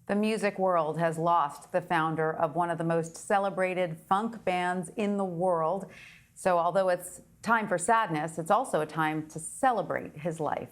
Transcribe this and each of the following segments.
The music world has lost the founder of one of the most celebrated funk bands in the world. So although it's time for sadness, it's also a time to celebrate his life.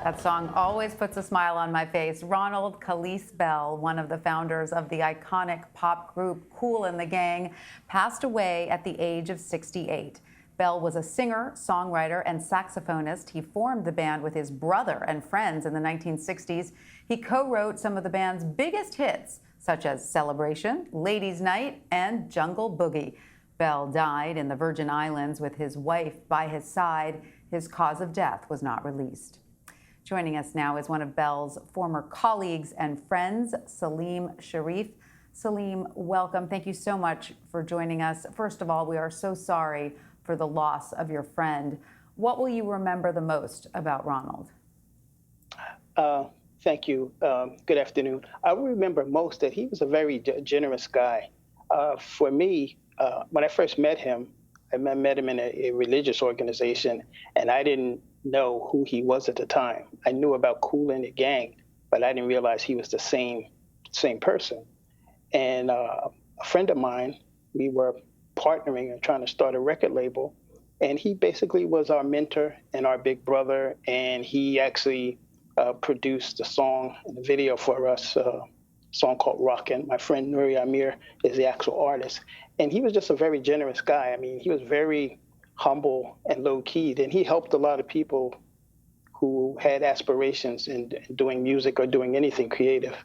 That song always puts a smile on my face. Ronald Khalis Bell, one of the founders of the iconic pop group Kool The Gang, passed away at the age of 68. Bell was a singer, songwriter, and saxophonist. He formed the band with his brother and friends in the 1960s. He co-wrote some of the band's biggest hits, such as Celebration, Ladies' Night, and Jungle Boogie. Bell died in the Virgin Islands with his wife by his side. His cause of death was not released. Joining us now is one of Bell's former colleagues and friends, Saleem Shareef. Saleem, welcome. Thank you so much for joining us. First of all, we are so sorry for the loss of your friend. What will you remember the most about Ronald? Thank you. Good afternoon. I remember most that he was a very generous guy. For me, when I first met him, I met him in a religious organization, and I didn't know who he was at the time. I knew about Kool The Gang, but I didn't realize he was the same person. And a friend of mine, we were partnering and trying to start a record label, and he basically was our mentor and our big brother, and he actually produced the song and the video for us, a song called Rockin'. My friend Nuri Amir is the actual artist, and he was just a very generous guy. I mean, he was very humble and low-keyed, and he helped a lot of people who had aspirations in doing music or doing anything creative.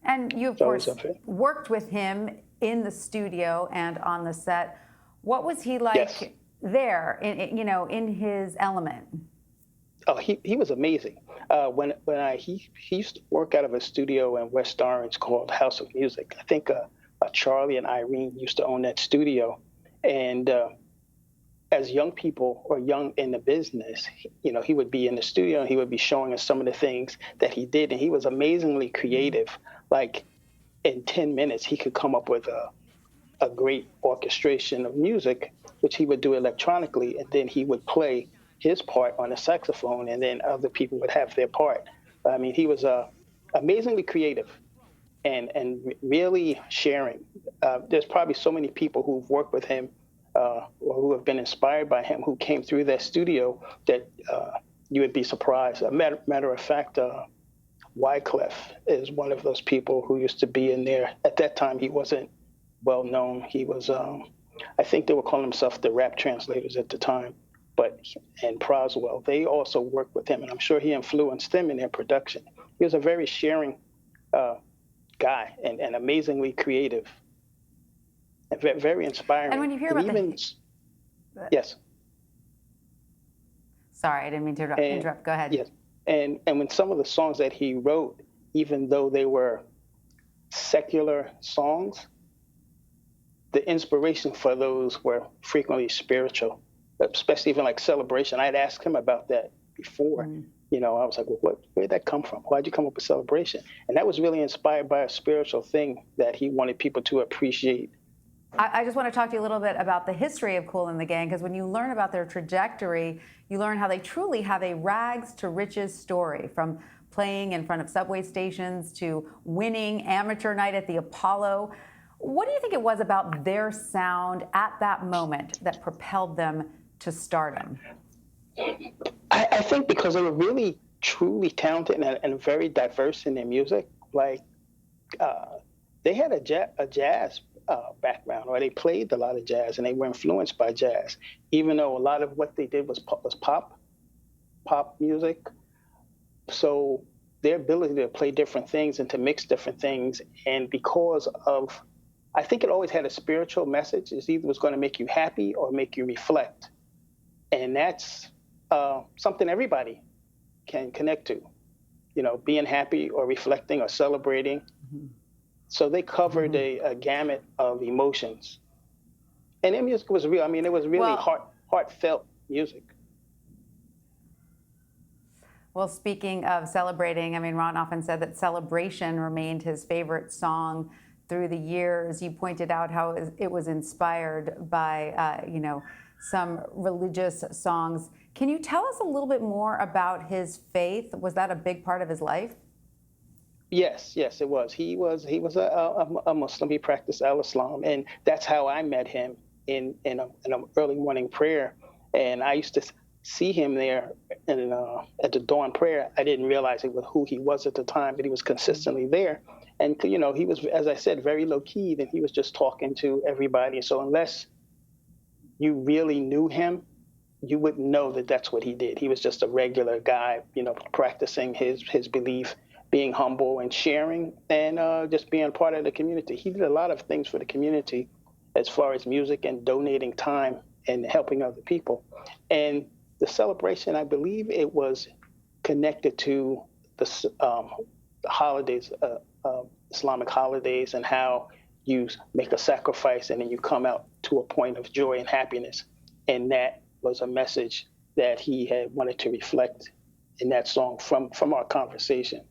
And you, of course, worked with him in the studio and on the set. What was he like there, in his element? Oh, he was amazing. He used to work out of a studio in West Orange called House of Music. I think Charlie and Irene used to own that studio. And as young people or young in the business, he would be in the studio and he would be showing us some of the things that he did. And he was amazingly creative. Like in 10 minutes, he could come up with a great orchestration of music, which he would do electronically. And then he would play his part on the saxophone, and then other people would have their part. I mean, he was amazingly creative and really sharing. There's probably so many people who've worked with him or who have been inspired by him who came through that studio that you would be surprised. Matter of fact, Wyclef is one of those people who used to be in there. At that time, he wasn't well known. He was, I think they were calling themselves the rap translators at the time. And Proswell, they also worked with him, and I'm sure he influenced them in their production. He was a very sharing guy and amazingly creative and very inspiring. And when you hear about yes. Sorry, I didn't mean to interrupt. Go ahead. Yes. And when some of the songs that he wrote, even though they were secular songs, the inspiration for those were frequently spiritual. Especially even like Celebration. I'd asked him about that before. I was like, well, where'd that come from? Why'd you come up with Celebration? And that was really inspired by a spiritual thing that he wanted people to appreciate. I just want to talk to you a little bit about the history of Kool The Gang, because when you learn about their trajectory, you learn how they truly have a rags to riches story, from playing in front of subway stations to winning amateur night at the Apollo. What do you think it was about their sound at that moment that propelled them to stardom? I think because they were really, truly talented and very diverse in their music. Like, they had a jazz background, or they played a lot of jazz, and they were influenced by jazz, even though a lot of what they did was pop music. So their ability to play different things and to mix different things, and because of, I think it always had a spiritual message. It either was going to make you happy or make you reflect. And that's something everybody can connect to, being happy or reflecting or celebrating. Mm-hmm. So they covered a gamut of emotions. And their music was real. I mean, it was really heartfelt music. Well, speaking of celebrating, I mean, Ron often said that celebration remained his favorite song through the years. You pointed out how it was inspired by, some religious songs. Can you tell us a little bit more about his faith? Was that a big part of his life? Yes, yes, it was. He was a Muslim. He practiced Al-Islam, and that's how I met him in a early morning prayer. And I used to see him there at the dawn prayer. I didn't realize it was who he was at the time, but he was consistently there. And he was, as I said, very low key, and he was just talking to everybody. So unless you really knew him, you wouldn't know that that's what he did. He was just a regular guy, practicing his belief, being humble and sharing, and just being part of the community. He did a lot of things for the community as far as music and donating time and helping other people. And the celebration, I believe it was connected to the holidays, Islamic holidays, and how you make a sacrifice and then you come out to a point of joy and happiness. And that was a message that he had wanted to reflect in that song from our conversation.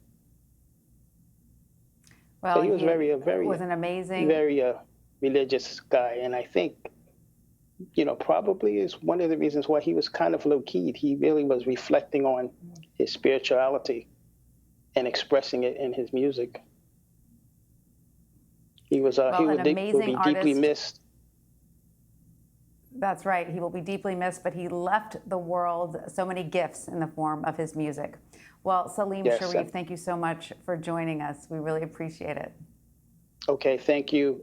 Well, so he was he was an amazing, very religious guy, and I think probably is one of the reasons why he was kind of low key. He really was reflecting on his spirituality and expressing it in his music. He was he an would amazing be deeply artist. missed. That's right. He will be deeply missed, but he left the world so many gifts in the form of his music. Well, Saleem Yes, Shareef, thank you so much for joining us. We really appreciate it. Okay, thank you.